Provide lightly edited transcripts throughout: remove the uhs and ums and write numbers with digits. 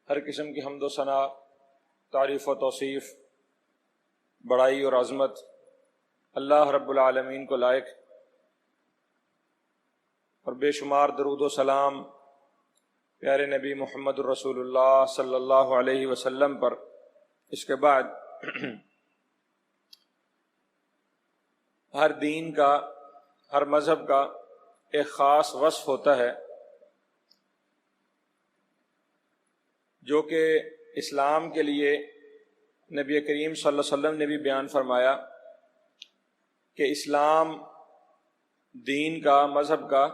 ہر قسم کی حمد و ثنا، تعریف و توصیف، بڑائی اور عظمت اللہ رب العالمین کو لائق، اور بے شمار درود و سلام پیارے نبی محمد الرسول اللہ صلی اللہ علیہ وسلم پر۔ اس کے بعد ہر دین کا، ہر مذہب کا ایک خاص وصف ہوتا ہے جو کہ اسلام کے لیے نبی کریم صلی اللہ علیہ وسلم نے بھی بیان فرمایا کہ اسلام دین کا، مذہب کا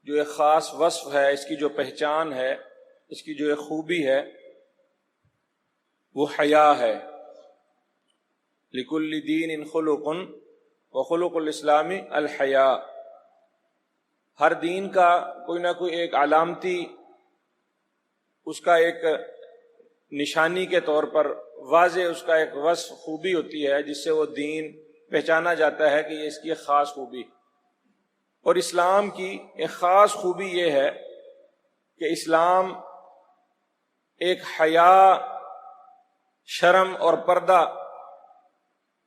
جو ایک خاص وصف ہے، اس کی جو پہچان ہے، اس کی جو ایک خوبی ہے، وہ حیا ہے۔ لِكُلِّ دِينٍ خُلُقٌ وَخُلُقُ الْإِسْلَامِ الْحَيَاءُ۔ ہر دین کا کوئی نہ کوئی ایک علامتی، اس کا ایک نشانی کے طور پر واضح اس کا ایک وصف، خوبی ہوتی ہے جس سے وہ دین پہچانا جاتا ہے کہ یہ اس کی ایک خاص خوبی۔ اور اسلام کی ایک خاص خوبی یہ ہے کہ اسلام ایک حیا، شرم اور پردہ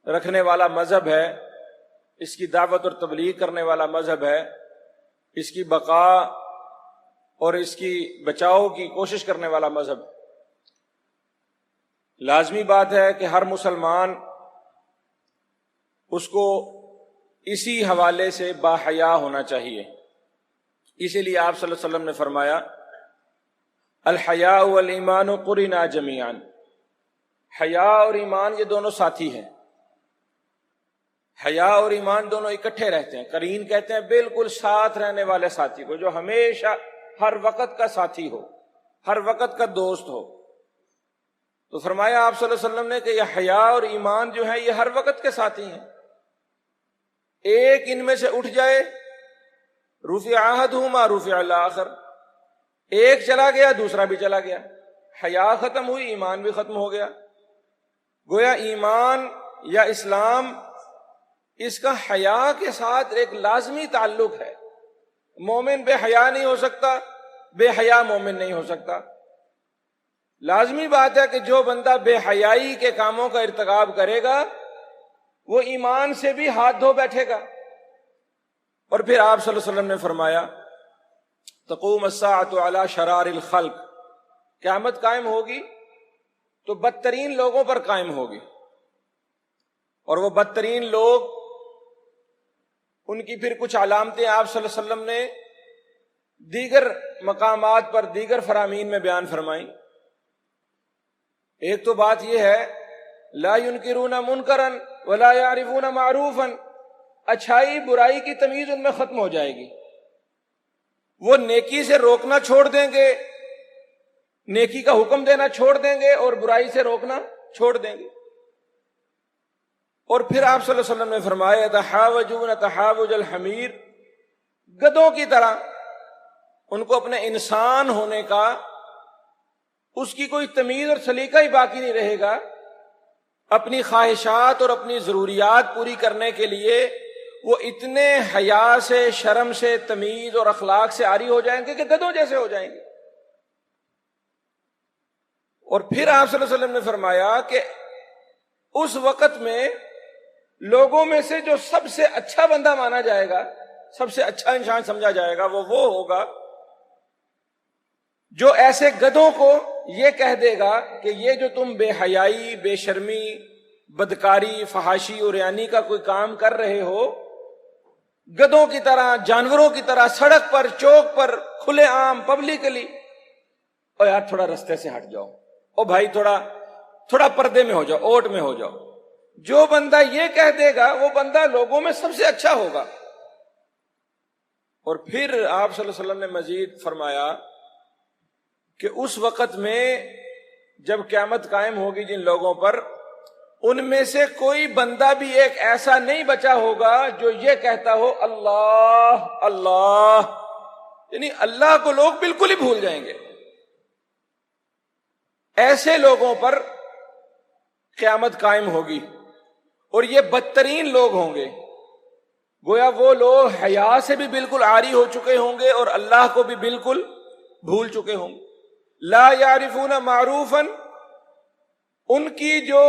رکھنے والا مذہب ہے، اس کی دعوت اور تبلیغ کرنے والا مذہب ہے، اس کی بقا اور اس کی بچاؤ کی کوشش کرنے والا مذہب۔ لازمی بات ہے کہ ہر مسلمان اس کو اسی حوالے سے باحیا ہونا چاہیے۔ اسی لیے آپ صلی اللہ علیہ وسلم نے فرمایا الحیاء والایمان قرنا جمیعا۔ حیا اور ایمان یہ دونوں ساتھی ہیں، حیا اور ایمان دونوں اکٹھے رہتے ہیں۔ قرین کہتے ہیں بالکل ساتھ رہنے والے ساتھی کو، جو ہمیشہ ہر وقت کا ساتھی ہو، ہر وقت کا دوست ہو۔ تو فرمایا آپ صلی اللہ علیہ وسلم نے کہ یہ حیا اور ایمان جو ہیں یہ ہر وقت کے ساتھی ہیں، ایک ان میں سے اٹھ جائے رفع احدہما رفع الاخر، ایک چلا گیا دوسرا بھی چلا گیا، حیا ختم ہوئی ایمان بھی ختم ہو گیا۔ گویا ایمان یا اسلام، اس کا حیا کے ساتھ ایک لازمی تعلق ہے۔ مومن بے حیا نہیں ہو سکتا، بے حیا مومن نہیں ہو سکتا۔ لازمی بات ہے کہ جو بندہ بے حیائی کے کاموں کا ارتکاب کرے گا وہ ایمان سے بھی ہاتھ دھو بیٹھے گا۔ اور پھر آپ صلی اللہ علیہ وسلم نے فرمایا تقوم الساعة على شرار الخلق، قیامت قائم ہوگی تو بدترین لوگوں پر قائم ہوگی، اور وہ بدترین لوگ، ان کی پھر کچھ علامتیں آپ صلی اللہ علیہ وسلم نے دیگر مقامات پر، دیگر فرامین میں بیان فرمائیں۔ ایک تو بات یہ ہے لا ينکرون منکرا ولا يعرفون معروفا، اچھائی برائی کی تمیز ان میں ختم ہو جائے گی۔ وہ نیکی سے روکنا چھوڑ دیں گے، نیکی کا حکم دینا چھوڑ دیں گے، اور برائی سے روکنا چھوڑ دیں گے۔ اور پھر آپ صلی اللہ علیہ وسلم نے فرمایا یتحاوجون تحاوج الحمیر، گدھوں کی طرح ان کو اپنے انسان ہونے کا، اس کی کوئی تمیز اور سلیقہ ہی باقی نہیں رہے گا۔ اپنی خواہشات اور اپنی ضروریات پوری کرنے کے لیے وہ اتنے حیا سے، شرم سے، تمیز اور اخلاق سے عاری ہو جائیں گے کہ گدھوں جیسے ہو جائیں گے۔ اور پھر آپ صلی اللہ علیہ وسلم نے فرمایا کہ اس وقت میں لوگوں میں سے جو سب سے اچھا بندہ مانا جائے گا، سب سے اچھا انسان سمجھا جائے گا، وہ ہوگا جو ایسے گدھوں کو یہ کہہ دے گا کہ یہ جو تم بے حیائی، بے شرمی، بدکاری، فحاشی اور یعنی کا کوئی کام کر رہے ہو، گدھوں کی طرح، جانوروں کی طرح سڑک پر، چوک پر، کھلے عام، پبلکلی، او یار تھوڑا رستے سے ہٹ جاؤ، او بھائی تھوڑا پردے میں ہو جاؤ، اوٹ میں ہو جاؤ۔ جو بندہ یہ کہہ دے گا وہ بندہ لوگوں میں سب سے اچھا ہوگا۔ اور پھر آپ صلی اللہ علیہ وسلم نے مزید فرمایا کہ اس وقت میں جب قیامت قائم ہوگی جن لوگوں پر، ان میں سے کوئی بندہ بھی ایک ایسا نہیں بچا ہوگا جو یہ کہتا ہو اللہ اللہ، یعنی اللہ کو لوگ بالکل ہی بھول جائیں گے۔ ایسے لوگوں پر قیامت قائم ہوگی، اور یہ بدترین لوگ ہوں گے۔ گویا وہ لوگ حیا سے بھی بالکل عاری ہو چکے ہوں گے اور اللہ کو بھی بالکل بھول چکے ہوں گے۔ لا یعرفون معروفا، ان کی جو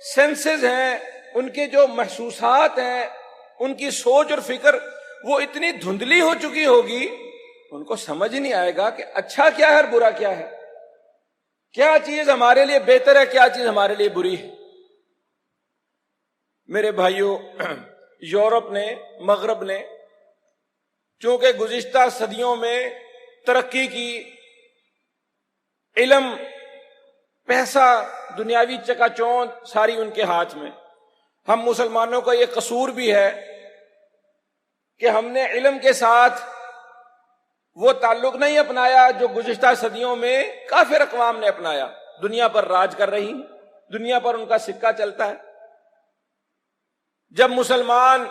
سینسز ہیں، ان کے جو محسوسات ہیں، ان کی سوچ اور فکر وہ اتنی دھندلی ہو چکی ہوگی، ان کو سمجھ نہیں آئے گا کہ اچھا کیا ہے اور برا کیا ہے، کیا چیز ہمارے لیے بہتر ہے، کیا چیز ہمارے لیے بری ہے۔ میرے بھائیوں، یورپ نے، مغرب نے چونکہ گزشتہ صدیوں میں ترقی کی، علم، پیسہ، دنیاوی چکا چوند ساری ان کے ہاتھ میں، ہم مسلمانوں کا یہ قصور بھی ہے کہ ہم نے علم کے ساتھ وہ تعلق نہیں اپنایا جو گزشتہ صدیوں میں کافر اقوام نے اپنایا، دنیا پر راج کر رہی، دنیا پر ان کا سکہ چلتا ہے۔ جب مسلمان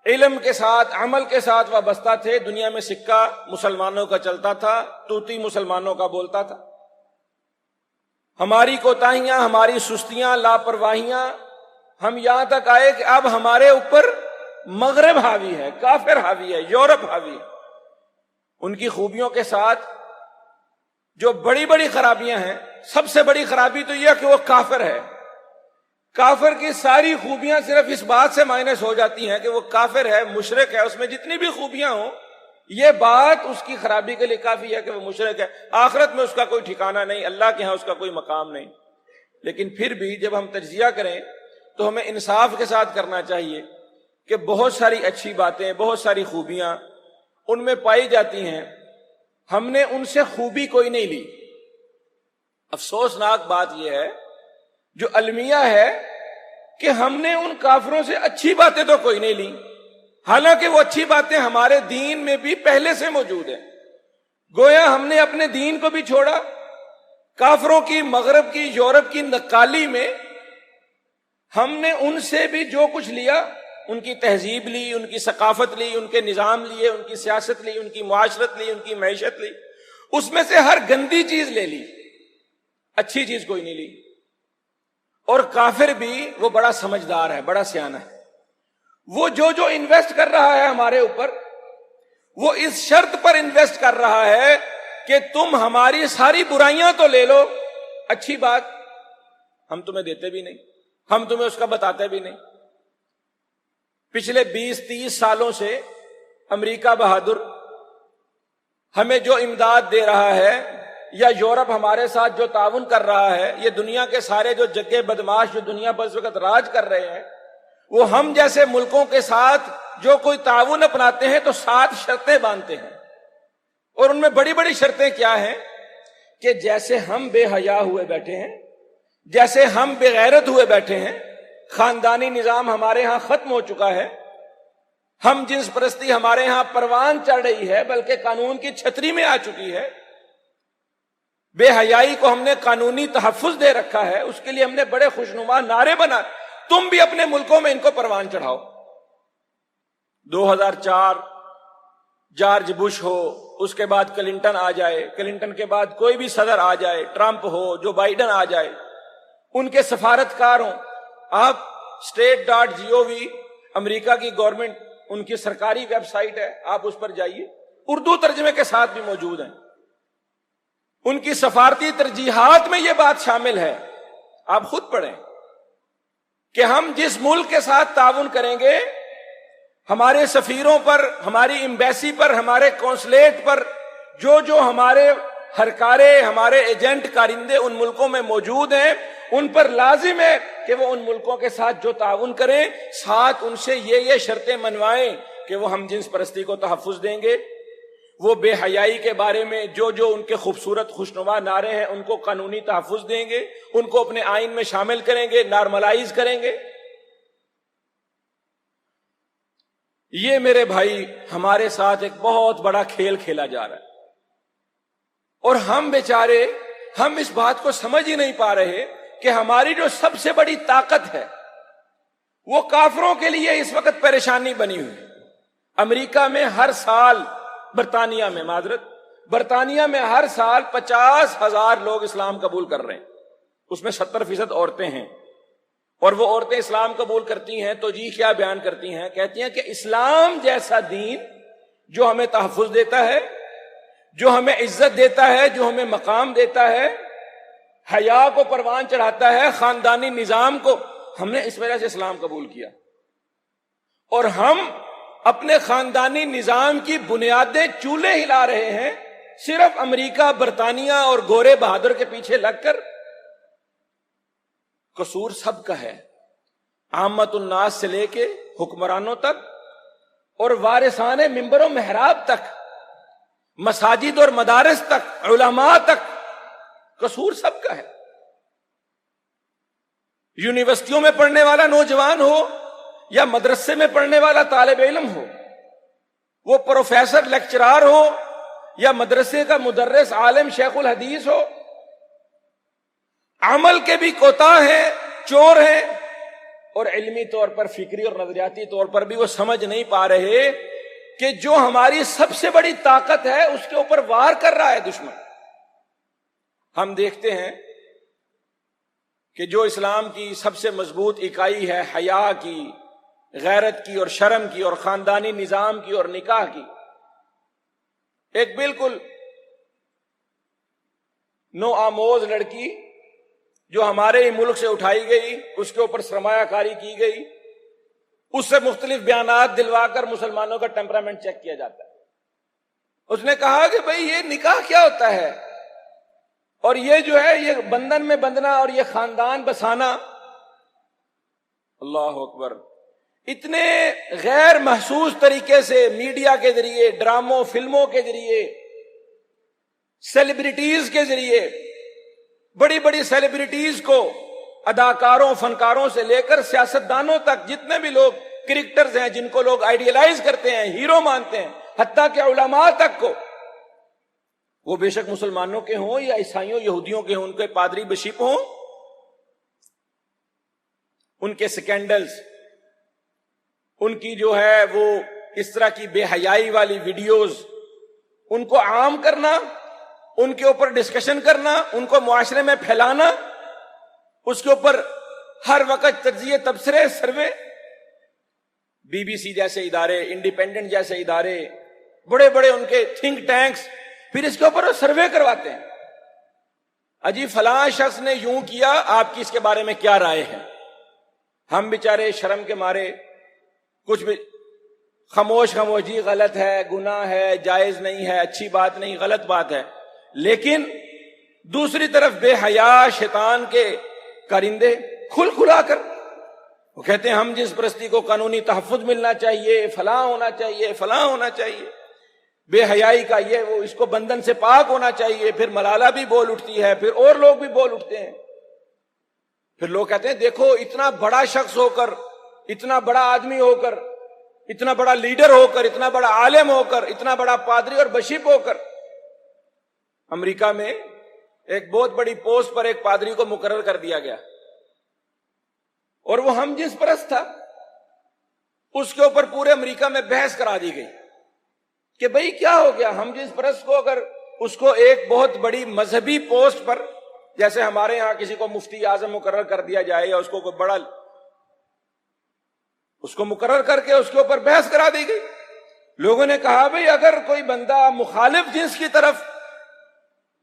علم کے ساتھ، عمل کے ساتھ وابستہ تھے، دنیا میں سکہ مسلمانوں کا چلتا تھا، طوطی مسلمانوں کا بولتا تھا۔ ہماری کوتاہیاں، ہماری سستیاں، لاپرواہیاں، ہم یہاں تک آئے کہ اب ہمارے اوپر مغرب حاوی ہے، کافر حاوی ہے، یورپ حاوی ہے۔ ان کی خوبیوں کے ساتھ جو بڑی بڑی خرابیاں ہیں، سب سے بڑی خرابی تو یہ ہے کہ وہ کافر ہے۔ کافر کی ساری خوبیاں صرف اس بات سے مائنس ہو جاتی ہیں کہ وہ کافر ہے، مشرک ہے، اس میں جتنی بھی خوبیاں ہوں، یہ بات اس کی خرابی کے لیے کافی ہے کہ وہ مشرک ہے، آخرت میں اس کا کوئی ٹھکانہ نہیں، اللہ کے ہاں اس کا کوئی مقام نہیں۔ لیکن پھر بھی جب ہم تجزیہ کریں تو ہمیں انصاف کے ساتھ کرنا چاہیے کہ بہت ساری اچھی باتیں، بہت ساری خوبیاں ان میں پائی جاتی ہیں، ہم نے ان سے خوبی کوئی نہیں لی۔ افسوسناک بات یہ ہے جو المیہ ہے کہ ہم نے ان کافروں سے اچھی باتیں تو کوئی نہیں لی، حالانکہ وہ اچھی باتیں ہمارے دین میں بھی پہلے سے موجود ہیں۔ گویا ہم نے اپنے دین کو بھی چھوڑا، کافروں کی، مغرب کی، یورپ کی نقالی میں ہم نے ان سے بھی جو کچھ لیا، ان کی تہذیب لی، ان کی ثقافت لی، ان کے نظام لیے، ان کی سیاست لی، ان کی معاشرت لی، ان کی معیشت لی، اس میں سے ہر گندی چیز لے لی، اچھی چیز کوئی نہیں لی۔ اور کافر بھی وہ بڑا سمجھدار ہے، بڑا سیانہ ہے، وہ جو انویسٹ کر رہا ہے ہمارے اوپر، وہ اس شرط پر انویسٹ کر رہا ہے کہ تم ہماری ساری برائیاں تو لے لو، اچھی بات ہم تمہیں دیتے بھی نہیں، ہم تمہیں اس کا بتاتے بھی نہیں۔ پچھلے 20-30 سالوں سے امریکہ بہادر ہمیں جو امداد دے رہا ہے، یا یورپ ہمارے ساتھ جو تعاون کر رہا ہے، یہ دنیا کے سارے جو جگے بدماش جو دنیا پر اس وقت راج کر رہے ہیں، وہ ہم جیسے ملکوں کے ساتھ جو کوئی تعاون اپناتے ہیں تو 7 شرطیں باندھتے ہیں، اور ان میں بڑی بڑی شرطیں کیا ہیں کہ جیسے ہم بے حیا ہوئے بیٹھے ہیں، جیسے ہم بے غیرت ہوئے بیٹھے ہیں، خاندانی نظام ہمارے ہاں ختم ہو چکا ہے، ہم جنس پرستی ہمارے ہاں پروان چڑھ رہی ہے، بلکہ قانون کی چھتری میں آ چکی ہے، بے حیائی کو ہم نے قانونی تحفظ دے رکھا ہے، اس کے لیے ہم نے بڑے خوشنما نعرے بنا، تم بھی اپنے ملکوں میں ان کو پروان چڑھاؤ۔ 2004 جارج بش ہو، اس کے بعد کلنٹن آ جائے، کلنٹن کے بعد کوئی بھی صدر آ جائے، ٹرمپ ہو، جو بائیڈن آ جائے، ان کے سفارتکار ہوں، آپ state.gov امریکہ کی گورنمنٹ، ان کی سرکاری ویب سائٹ ہے، آپ اس پر جائیے، اردو ترجمے کے ساتھ بھی موجود ہیں، ان کی سفارتی ترجیحات میں یہ بات شامل ہے، آپ خود پڑھیں کہ ہم جس ملک کے ساتھ تعاون کریں گے، ہمارے سفیروں پر، ہماری ایمبیسی پر، ہمارے قونصلیٹ پر جو ہمارے ہرکارے، ہمارے ایجنٹ کارندے ان ملکوں میں موجود ہیں، ان پر لازم ہے کہ وہ ان ملکوں کے ساتھ جو تعاون کریں، ساتھ ان سے یہ شرطیں منوائیں کہ وہ ہم جنس پرستی کو تحفظ دیں گے، وہ بے حیائی کے بارے میں جو ان کے خوبصورت خوشنما نعرے ہیں ان کو قانونی تحفظ دیں گے، ان کو اپنے آئین میں شامل کریں گے، نارملائز کریں گے۔ یہ میرے بھائی ہمارے ساتھ ایک بہت بڑا کھیل کھیلا جا رہا ہے، اور ہم بیچارے ہم اس بات کو سمجھ ہی نہیں پا رہے کہ ہماری جو سب سے بڑی طاقت ہے وہ کافروں کے لیے اس وقت پریشانی بنی ہوئی۔ امریکہ میں ہر سال، برطانیہ میں ہر سال 50,000 لوگ اسلام قبول کر رہے ہیں، اس میں 70% عورتیں ہیں، اور وہ عورتیں اسلام قبول کرتی ہیں تو جی کیا بیان کرتی ہیں، کہتی ہیں کہ اسلام جیسا دین جو ہمیں تحفظ دیتا ہے، جو ہمیں عزت دیتا ہے، جو ہمیں مقام دیتا ہے، حیا کو پروان چڑھاتا ہے، خاندانی نظام کو، ہم نے اس وجہ سے اسلام قبول کیا. اور ہم اپنے خاندانی نظام کی بنیادیں چولہے ہلا رہے ہیں صرف امریکہ، برطانیہ اور گورے بہادر کے پیچھے لگ کر. قصور سب کا ہے، عامت الناس سے لے کے حکمرانوں تک اور وارثان منبر و محراب تک، مساجد اور مدارس تک، علماء تک، قصور سب کا ہے. یونیورسٹیوں میں پڑھنے والا نوجوان ہو یا مدرسے میں پڑھنے والا طالب علم ہو، وہ پروفیسر لیکچرار ہو یا مدرسے کا مدرس عالم شیخ الحدیث ہو، عمل کے بھی کوتاہ ہیں، چور ہیں، اور علمی طور پر، فکری اور نظریاتی طور پر بھی وہ سمجھ نہیں پا رہے کہ جو ہماری سب سے بڑی طاقت ہے اس کے اوپر وار کر رہا ہے دشمن. ہم دیکھتے ہیں کہ جو اسلام کی سب سے مضبوط اکائی ہے، حیا کی، غیرت کی اور شرم کی اور خاندانی نظام کی اور نکاح کی، ایک بالکل نو آموز لڑکی جو ہمارے ہی ملک سے اٹھائی گئی، اس کے اوپر سرمایہ کاری کی گئی، اس سے مختلف بیانات دلوا کر مسلمانوں کا ٹیمپرامنٹ چیک کیا جاتا ہے. اس نے کہا کہ بھئی یہ نکاح کیا ہوتا ہے، اور یہ جو ہے یہ بندھن میں بندھنا اور یہ خاندان بسانا. اللہ اکبر. اتنے غیر محسوس طریقے سے میڈیا کے ذریعے، ڈراموں، فلموں کے ذریعے، سیلیبریٹیز کے ذریعے، بڑی بڑی سیلیبریٹیز کو، اداکاروں، فنکاروں سے لے کر سیاستدانوں تک، جتنے بھی لوگ کرکٹرز ہیں جن کو لوگ آئیڈیلائز کرتے ہیں، ہیرو مانتے ہیں، حتیٰ کہ علماء تک کو، وہ بے شک مسلمانوں کے ہوں یا عیسائیوں یہودیوں کے ہوں، ان کے پادری بشپ ہوں، ان کے سکینڈلز، ان کی جو ہے وہ اس طرح کی بے حیائی والی ویڈیوز، ان کو عام کرنا، ان کے اوپر ڈسکشن کرنا، ان کو معاشرے میں پھیلانا، اس کے اوپر ہر وقت تجزیے، تبصرے، سروے. بی بی سی جیسے ادارے، انڈیپینڈنٹ جیسے ادارے، بڑے بڑے ان کے تھنک ٹینکس، پھر اس کے اوپر وہ سروے کرواتے ہیں. اجی فلاں شخص نے یوں کیا، آپ کی اس کے بارے میں کیا رائے ہے؟ ہم بیچارے شرم کے مارے کچھ بھی خاموش جی غلط ہے، گناہ ہے، جائز نہیں ہے، اچھی بات نہیں، غلط بات ہے. لیکن دوسری طرف بے حیا شیطان کے کارندے کھل کھلا کر وہ کہتے ہیں ہم جنس پرستی کو قانونی تحفظ ملنا چاہیے، فلاں ہونا چاہیے، فلاں ہونا چاہیے، بے حیائی کا یہ وہ، اس کو بندھن سے پاک ہونا چاہیے. پھر ملالہ بھی بول اٹھتی ہے، پھر اور لوگ بھی بول اٹھتے ہیں. پھر لوگ کہتے ہیں دیکھو اتنا بڑا شخص ہو کر، اتنا بڑا آدمی ہو کر، اتنا بڑا لیڈر ہو کر، اتنا بڑا عالم ہو کر، اتنا بڑا پادری اور بشپ ہو کر، امریکہ میں ایک بہت بڑی پوسٹ پر ایک پادری کو مقرر کر دیا گیا اور وہ ہم جنس پرست تھا. اس کے اوپر پورے امریکہ میں بحث کرا دی گئی کہ بھئی کیا ہو گیا، ہم جنس پرست کو اگر اس کو ایک بہت بڑی مذہبی پوسٹ پر، جیسے ہمارے ہاں کسی کو مفتی اعظم مقرر کر دیا جائے یا اس کو کوئی بڑا، اس کو مقرر کر کے اس کے اوپر بحث کرا دی گئی. لوگوں نے کہا بھئی اگر کوئی بندہ مخالف جنس کی طرف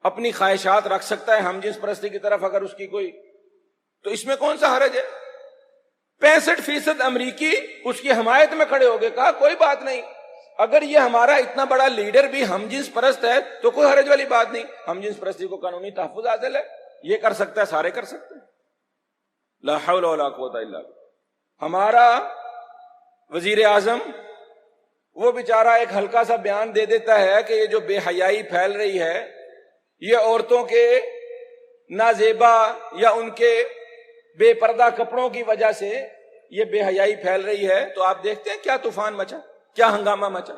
اپنی خواہشات رکھ سکتا ہے، ہم جنس پرستی کی طرف اگر اس کی کوئی، تو اس میں کون سا حرج ہے؟ 65% امریکی اس کی حمایت میں کھڑے ہو گئے. کہا کوئی بات نہیں، اگر یہ ہمارا اتنا بڑا لیڈر بھی ہم جنس پرست ہے تو کوئی حرج والی بات نہیں، ہم جنس پرستی کو قانونی تحفظ حاصل ہے، یہ کر سکتا ہے، سارے کر سکتے ہیں. لا حول ولا قوت الا باللہ. ہمارا وزیر اعظم وہ بیچارہ ایک ہلکا سا بیان دے دیتا ہے کہ یہ جو بے حیائی پھیل رہی ہے یہ عورتوں کے نازیبا یا ان کے بے پردہ کپڑوں کی وجہ سے یہ بے حیائی پھیل رہی ہے. تو آپ دیکھتے ہیں کیا طوفان مچا، کیا ہنگامہ مچا.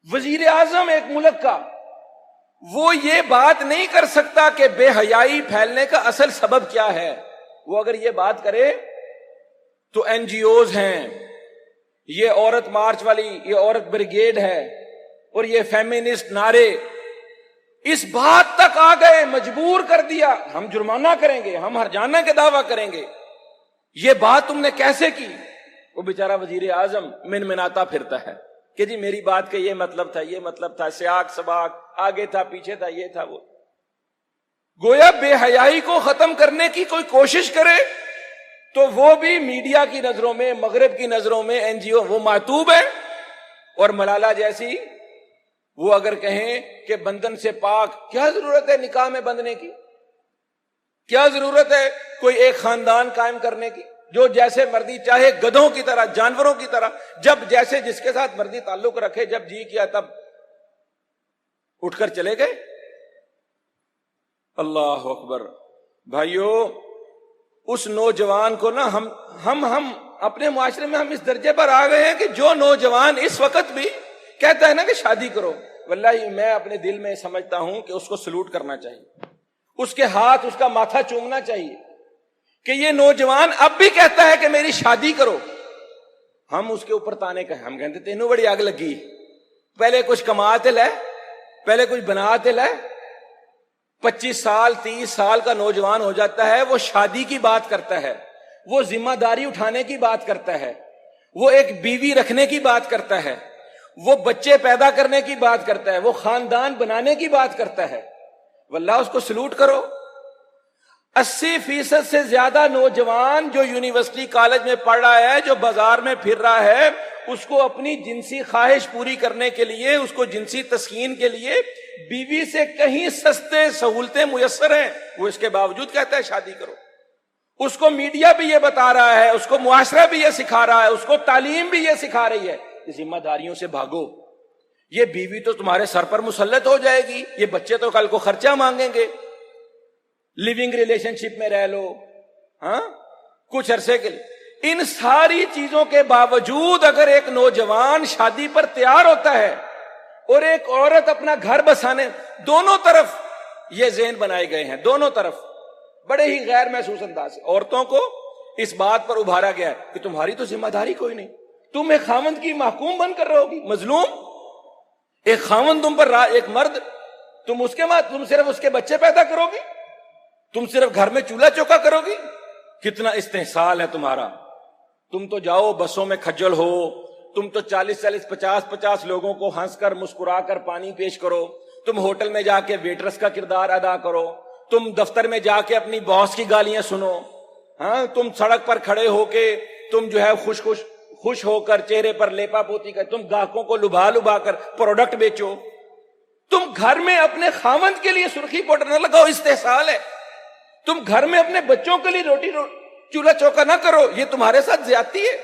وزیر اعظم ایک ملک کا، وہ یہ بات نہیں کر سکتا کہ بے حیائی پھیلنے کا اصل سبب کیا ہے. وہ اگر یہ بات کرے تو این جی اوز ہیں، یہ عورت مارچ والی، یہ عورت بریگیڈ ہے، اور یہ فیمینسٹ نعرے اس بات تک آ گئے، مجبور کر دیا ہم جرمانہ کریں گے، ہم ہرجانہ کے دعویٰ کریں گے. یہ بات تم نے کیسے کی؟ وہ بیچارہ وزیر اعظم منمناتا پھرتا ہے. کہ جی میری بات کا یہ مطلب تھا، یہ مطلب تھا، سیاق سباق، آگے تھا پیچھے تھا، یہ تھا وہ. گویا بے حیائی کو ختم کرنے کی کوئی کوشش کرے تو وہ بھی میڈیا کی نظروں میں، مغرب کی نظروں میں، این جی او وہ معتوب ہے. اور ملالہ جیسی وہ اگر کہیں کہ بندھن سے پاک، کیا ضرورت ہے نکاح میں بندھنے کی؟ کیا ضرورت ہے کوئی ایک خاندان قائم کرنے کی؟ جو جیسے مرضی، چاہے گدھوں کی طرح، جانوروں کی طرح، جب جیسے جس کے ساتھ مرضی تعلق رکھے، جب جی کیا تب اٹھ کر چلے گئے. اللہ اکبر. بھائیو، اس نوجوان کو نا ہم اپنے معاشرے میں ہم اس درجے پر آ گئے ہیں کہ جو نوجوان اس وقت بھی کہتا ہے نا کہ شادی کرو، واللہ میں اپنے دل میں سمجھتا ہوں کہ اس کو سلوٹ کرنا چاہیے، اس کے ہاتھ، اس کا ماتھا چومنا چاہیے کہ یہ نوجوان اب بھی کہتا ہے کہ میری شادی کرو. ہم اس کے اوپر تانے کہیں، ہم کہتے تینوں بڑی آگ لگی، پہلے کچھ کما تے لے، پہلے کچھ بنا تے لے. 25 سال 30 سال کا نوجوان ہو جاتا ہے، وہ شادی کی بات کرتا ہے، وہ ذمہ داری اٹھانے کی بات کرتا ہے، وہ ایک بیوی رکھنے کی بات کرتا ہے، وہ بچے پیدا کرنے کی بات کرتا ہے، وہ خاندان بنانے کی بات کرتا ہے. واللہ اس کو سلوٹ کرو. 80% سے زیادہ نوجوان جو یونیورسٹی کالج میں پڑھ رہا ہے، جو بازار میں پھر رہا ہے، اس کو اپنی جنسی خواہش پوری کرنے کے لیے، اس کو جنسی تسکین کے لیے بیوی سے کہیں سستے سہولتیں میسر ہیں، وہ اس کے باوجود کہتا ہے شادی کرو. اس کو میڈیا بھی یہ بتا رہا ہے، اس کو معاشرہ بھی یہ سکھا رہا ہے، اس کو تعلیم بھی یہ سکھا رہی ہے کہ ذمہ داریوں سے بھاگو. یہ بیوی تو تمہارے سر پر مسلط ہو جائے گی، یہ بچے تو کل کو خرچہ مانگیں گے، لیونگ ریلیشن شپ میں رہ لو ہاں کچھ عرصے کے لیے. ان ساری چیزوں کے باوجود اگر ایک نوجوان شادی پر تیار ہوتا ہے اور ایک عورت اپنا گھر بسانے، دونوں طرف یہ ذہن بنائے گئے ہیں، دونوں طرف بڑے ہی غیر محسوس انداز سے عورتوں کو اس بات پر ابھارا گیا ہے کہ تمہاری تو ذمہ داری کوئی نہیں، تم ایک خاوند کی محکوم بن کر رہو گی، مظلوم. ایک خاوند تم پر ایک مرد، تم اس کے بعد تم صرف اس کے بچے پیدا کرو گی، تم صرف گھر میں چولہا چوکا کرو گی. کتنا استحصال ہے تمہارا. تم تو جاؤ بسوں میں کھجل ہو، تم تو 40 50 لوگوں کو ہنس کر مسکرا کر پانی پیش کرو، تم ہوٹل میں جا کے ویٹرس کا کردار ادا کرو، تم دفتر میں جا کے اپنی باس کی گالیاں سنو، ہاں تم سڑک پر کھڑے ہو کے تم جو ہے خوش ہو کر چہرے پر لیپا پوتی کر، تم گاہکوں کو لبھا کر پروڈکٹ بیچو، تم گھر میں اپنے خاوند کے لیے سرخی پاؤڈر نہ لگاؤ، استحصال ہے. تم گھر میں اپنے بچوں کے لیے روٹی چولہا چوکا نہ کرو، یہ تمہارے ساتھ زیادتی ہے.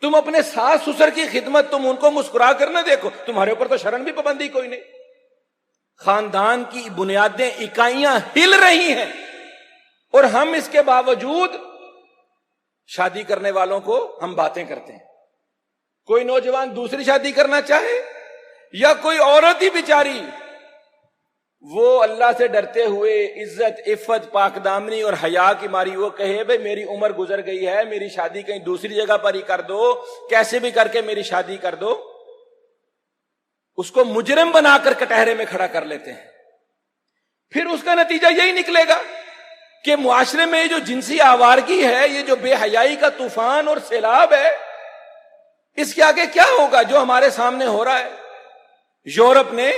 تم اپنے ساس سسر کی خدمت، تم ان کو مسکرا کر نہ دیکھو، تمہارے اوپر تو شرن بھی پابندی کوئی نہیں. خاندان کی بنیادیں، اکائیاں ہل رہی ہیں اور ہم اس کے باوجود شادی کرنے والوں کو ہم باتیں کرتے ہیں. کوئی نوجوان دوسری شادی کرنا چاہے یا کوئی عورت ہی بیچاری وہ اللہ سے ڈرتے ہوئے عزت عفت پاک دامنی اور حیا کی ماری وہ کہے بھئی میری عمر گزر گئی ہے، میری شادی کہیں دوسری جگہ پر ہی کر دو، کیسے بھی کر کے میری شادی کر دو، اس کو مجرم بنا کر کٹہرے میں کھڑا کر لیتے ہیں. پھر اس کا نتیجہ یہی نکلے گا کہ معاشرے میں جو جنسی آوارگی ہے، یہ جو بے حیائی کا طوفان اور سیلاب ہے، اس کے آگے کیا ہوگا جو ہمارے سامنے ہو رہا ہے. یورپ نے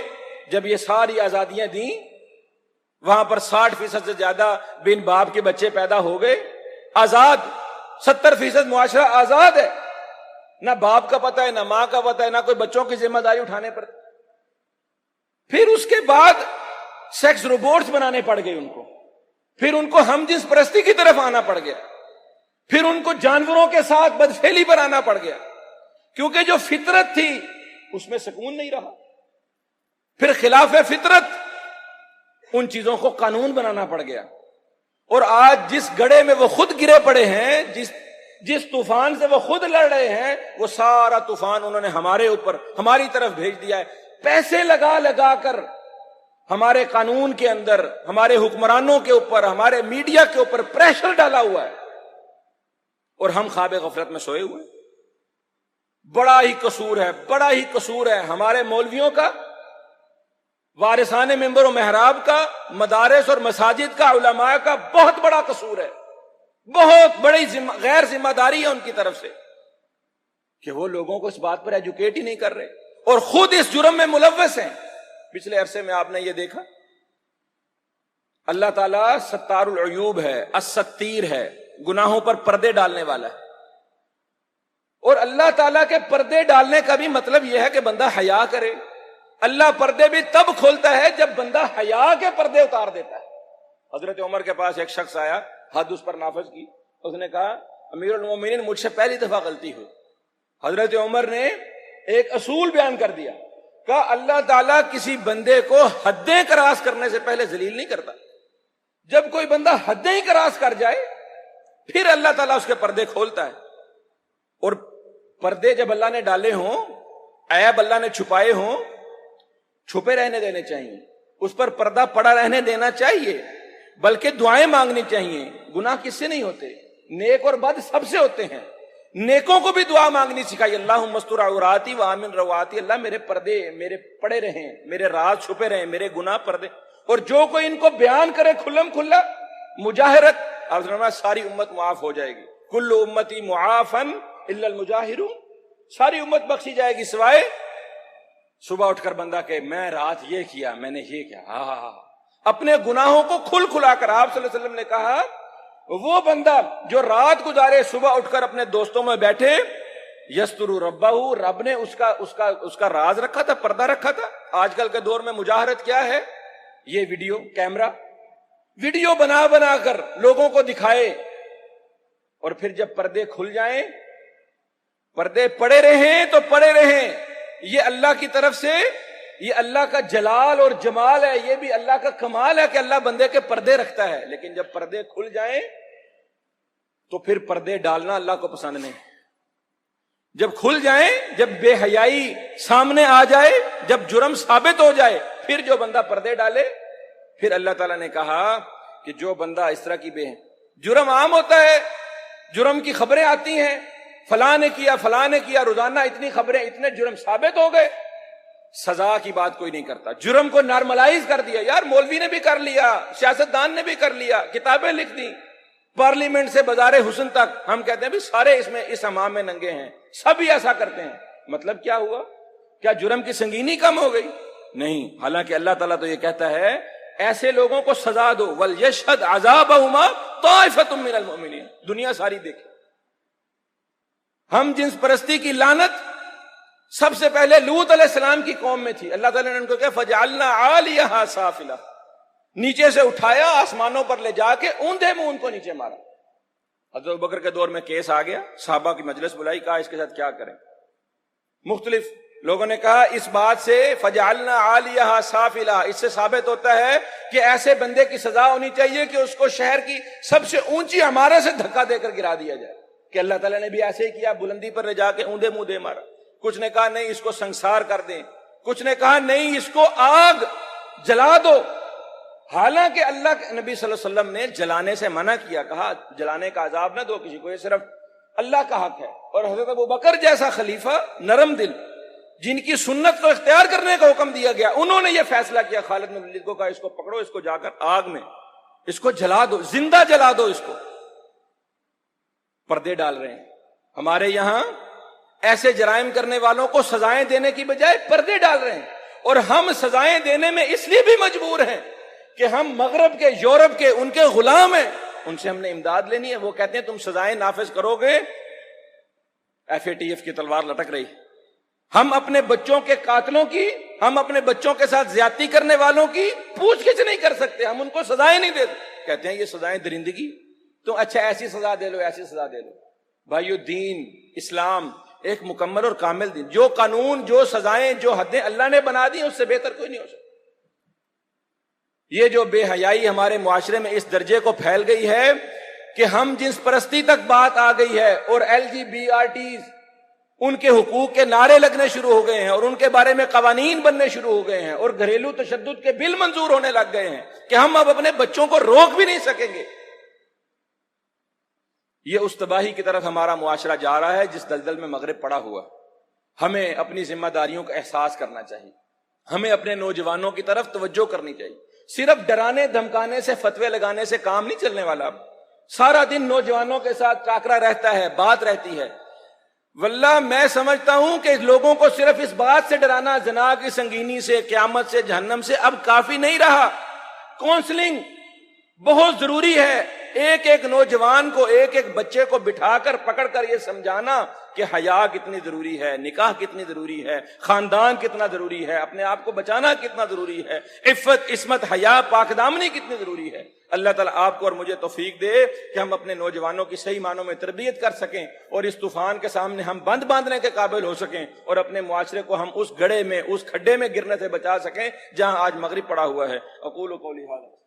جب یہ ساری آزادیاں دیں، وہاں پر 60% سے زیادہ بن باپ کے بچے پیدا ہو گئے، آزاد 70% معاشرہ آزاد ہے، نہ باپ کا پتہ ہے، نہ ماں کا پتہ ہے، نہ کوئی بچوں کی ذمہ داری اٹھانے پر. پھر اس کے بعد سیکس روبوٹس بنانے پڑ گئے ان کو، پھر ان کو ہم جنس پرستی کی طرف آنا پڑ گیا، پھر ان کو جانوروں کے ساتھ بدفعلی پر آنا پڑ گیا، کیونکہ جو فطرت تھی اس میں سکون نہیں رہا. پھر خلاف فطرت ان چیزوں کو قانون بنانا پڑ گیا. اور آج جس گڑھے میں وہ خود گرے پڑے ہیں، جس طوفان سے وہ خود لڑ رہے ہیں، وہ سارا طوفان انہوں نے ہمارے اوپر، ہماری طرف بھیج دیا ہے. پیسے لگا کر ہمارے قانون کے اندر، ہمارے حکمرانوں کے اوپر، ہمارے میڈیا کے اوپر پریشر ڈالا ہوا ہے، اور ہم خواب غفلت میں سوئے ہوئے. بڑا ہی قصور ہے ہمارے مولویوں کا، وارثان منبر و محراب کا، مدارس اور مساجد کا، علماء کا بہت بڑا قصور ہے. بہت بڑی غیر ذمہ داری ہے ان کی طرف سے کہ وہ لوگوں کو اس بات پر ایجوکیٹ ہی نہیں کر رہے اور خود اس جرم میں ملوث ہیں. پچھلے عرصے میں آپ نے یہ دیکھا اللہ تعالیٰ ستار العیوب ہے، الستیر ہے، گناہوں پر پردے ڈالنے والا ہے. اور اللہ تعالیٰ کے پردے ڈالنے کا بھی مطلب یہ ہے کہ بندہ حیا کرے. اللہ پردے بھی تب کھولتا ہے جب بندہ حیا کے پردے اتار دیتا ہے. حضرت عمر کے پاس ایک شخص آیا، حد اس پر نافذ کی. اس نے کہا امیر المومنین مجھ سے پہلی دفعہ غلطی ہوئی. حضرت عمر نے ایک اصول بیان کر دیا، کہا اللہ تعالیٰ کسی بندے کو حدیں کراس کرنے سے پہلے ذلیل نہیں کرتا. جب کوئی بندہ حدیں ہی کراس کر جائے پھر اللہ تعالیٰ اس کے پردے کھولتا ہے. اور پردے جب اللہ نے ڈالے ہوں، عیب اللہ نے چھپائے ہوں، چھپے رہنے دینے چاہیے. اس پر پردہ پڑا رہنے دینا چاہیے، بلکہ دعائیں مانگنی چاہیے. گناہ کس سے نہیں ہوتے؟ نیک اور بد سب سے ہوتے ہیں. نیکوں کو بھی دعا مانگنی سکھائی، اللہم استر عوراتی وآمن رواتی. اللہ میرے پردے میرے پڑے رہیں، میرے راز چھپے رہیں، میرے گناہ پردے. اور جو کوئی ان کو بیان کرے کھلم کھلا مجاہرت، آپ فرمایا ساری امت معاف ہو جائے گی. کل امتی معافن الا المجاہرون. ساری امت بخشی جائے گی سوائے صبح اٹھ کر بندہ کہ میں رات یہ کیا، میں نے یہ کیا، اپنے گناہوں کو کھل کھلا کر. آپ صلی اللہ علیہ وسلم نے کہا وہ بندہ جو رات گزارے صبح اٹھ کر اپنے دوستوں میں بیٹھے، یستر ربہ، رب نے اس کا راز رکھا تھا، پردہ رکھا تھا. آج کل کے دور میں مجاہرت کیا ہے؟ یہ ویڈیو کیمرہ، ویڈیو بنا بنا کر لوگوں کو دکھائے، اور پھر جب پردے کھل جائیں، پردے پڑے رہیں تو پڑے رہیں. یہ اللہ کی طرف سے، یہ اللہ کا جلال اور جمال ہے، یہ بھی اللہ کا کمال ہے کہ اللہ بندے کے پردے رکھتا ہے. لیکن جب پردے کھل جائیں تو پھر پردے ڈالنا اللہ کو پسند نہیں. جب کھل جائیں، جب بے حیائی سامنے آ جائے، جب جرم ثابت ہو جائے، پھر جو بندہ پردے ڈالے، پھر اللہ تعالیٰ نے کہا کہ جو بندہ اس طرح کی جرم عام ہوتا ہے، جرم کی خبریں آتی ہیں، فلاں نے کیا فلاں نے کیا، روزانہ اتنی خبریں، اتنے جرم ثابت ہو گئے، سزا کی بات کوئی نہیں کرتا. جرم کو نارملائز کر دیا. یار مولوی نے بھی کر لیا، سیاستدان نے بھی کر لیا، کتابیں لکھ دی، پارلیمنٹ سے بازار حسن تک ہم کہتے ہیں بھی سارے اس حمام میں ننگے ہیں، سب ہی ایسا کرتے ہیں. مطلب کیا ہوا؟ کیا جرم کی سنگینی کم ہو گئی؟ نہیں. حالانکہ اللہ تعالیٰ تو یہ کہتا ہے ایسے لوگوں کو سزا دو، وَلْيَشْهَدْ عَذَابَهُمَا طَائِفَةٌ مِّنَ الْمُؤْمِنِينَ. دنیا ساری دیکھے. ہم جنس پرستی کی لعنت سب سے پہلے لوط علیہ السلام کی قوم میں تھی. اللہ تعالیٰ نے ان کو کہا فَجَعَلْنَا عَالِيَهَا سَافِلَةً، نیچے سے اٹھایا، آسمانوں پر لے جا کے اوندھے منہ ان کو نیچے مارا. حضرت ابوبکر کے دور میں کیس آ گیا، صحابہ کی مجلس بلائی، کہا اس کے ساتھ کیا کریں. مختلف لوگوں نے کہا اس بات سے فَجَعَلْنَا عَالِيَهَا سَافِلَةً، اس سے ثابت ہوتا ہے کہ ایسے بندے کی سزا ہونی چاہیے کہ اس کو شہر کی سب سے اونچی عمارت سے دھکا دے کر گرا دیا جائے. کہ اللہ تعالیٰ نے بھی ایسے ہی کیا، بلندی پر لے جا کے اوندھے منہ دے مارا. کچھ نے کہا نہیں اس کو سنسار کر دیں، کچھ نے کہا نہیں اس کو آگ جلا دو. حالانکہ اللہ کے نبی صلی اللہ علیہ وسلم نے جلانے سے منع کیا، کہا جلانے کا عذاب نہ دو کسی کو، یہ صرف اللہ کا حق ہے. اور حضرت ابوبکر جیسا خلیفہ نرم دل، جن کی سنت کو اختیار کرنے کا حکم دیا گیا، انہوں نے یہ فیصلہ کیا. خالد بن ولید کو کہا اس کو پکڑو، اس کو جا کر آگ میں اس کو جلا دو، زندہ جلا دو اس کو. پردے ڈال رہے ہیں. ہمارے یہاں ایسے جرائم کرنے والوں کو سزائیں دینے کی بجائے پردے ڈال رہے ہیں. اور ہم سزائیں دینے میں اس لیے بھی مجبور ہیں کہ ہم مغرب کے، یورپ کے ان کے غلام ہیں، ان سے ہم نے امداد لینی ہے. وہ کہتے ہیں تم سزائیں نافذ کرو گے، FATF کی تلوار لٹک رہی. ہم اپنے بچوں کے قاتلوں کی، ہم اپنے بچوں کے ساتھ زیادتی کرنے والوں کی پوچھ گچھ نہیں کر سکتے، ہم ان کو سزائیں نہیں دیتے. کہتے ہیں یہ سزائیں درندگی، تو اچھا ایسی سزا دے لو، ایسی سزا دے لو. بھائیو دین اسلام ایک مکمل اور کامل دین، جو قانون، جو سزائیں، جو حدیں اللہ نے بنا دی اس سے بہتر کوئی نہیں ہو سکتا. یہ جو بے حیائی ہمارے معاشرے میں اس درجے کو پھیل گئی ہے کہ ہم جنس پرستی تک بات آ گئی ہے، اور LGBTs ان کے حقوق کے نعرے لگنے شروع ہو گئے ہیں، اور ان کے بارے میں قوانین بننے شروع ہو گئے ہیں، اور گھریلو تشدد کے بل منظور ہونے لگ گئے ہیں کہ ہم اب اپنے بچوں کو روک بھی نہیں سکیں گے. یہ اس تباہی کی طرف ہمارا معاشرہ جا رہا ہے جس دلدل میں مغرب پڑا ہوا. ہمیں اپنی ذمہ داریوں کا احساس کرنا چاہیے، ہمیں اپنے نوجوانوں کی طرف توجہ کرنی چاہیے. صرف ڈرانے دھمکانے سے، فتوے لگانے سے کام نہیں چلنے والا. سارا دن نوجوانوں کے ساتھ ٹاکرا رہتا ہے، بات رہتی ہے. واللہ میں سمجھتا ہوں کہ لوگوں کو صرف اس بات سے ڈرانا زنا کی سنگینی سے، قیامت سے، جہنم سے اب کافی نہیں رہا. کونسلنگ بہت ضروری ہے. ایک ایک نوجوان کو، ایک ایک بچے کو بٹھا کر پکڑ کر یہ سمجھانا کہ حیا کتنی ضروری ہے، نکاح کتنی ضروری ہے، خاندان کتنا ضروری ہے، اپنے آپ کو بچانا کتنا ضروری ہے، عفت، عصمت، حیا، پاک دامنی کتنی ضروری ہے. اللہ تعالیٰ آپ کو اور مجھے توفیق دے کہ ہم اپنے نوجوانوں کی صحیح معنوں میں تربیت کر سکیں اور اس طوفان کے سامنے ہم بند باندھنے کے قابل ہو سکیں اور اپنے معاشرے کو ہم اس گڑھے میں، اس کھڈے میں گرنے سے بچا سکیں جہاں آج مغرب پڑا ہوا ہے. اقول قولی ھذا.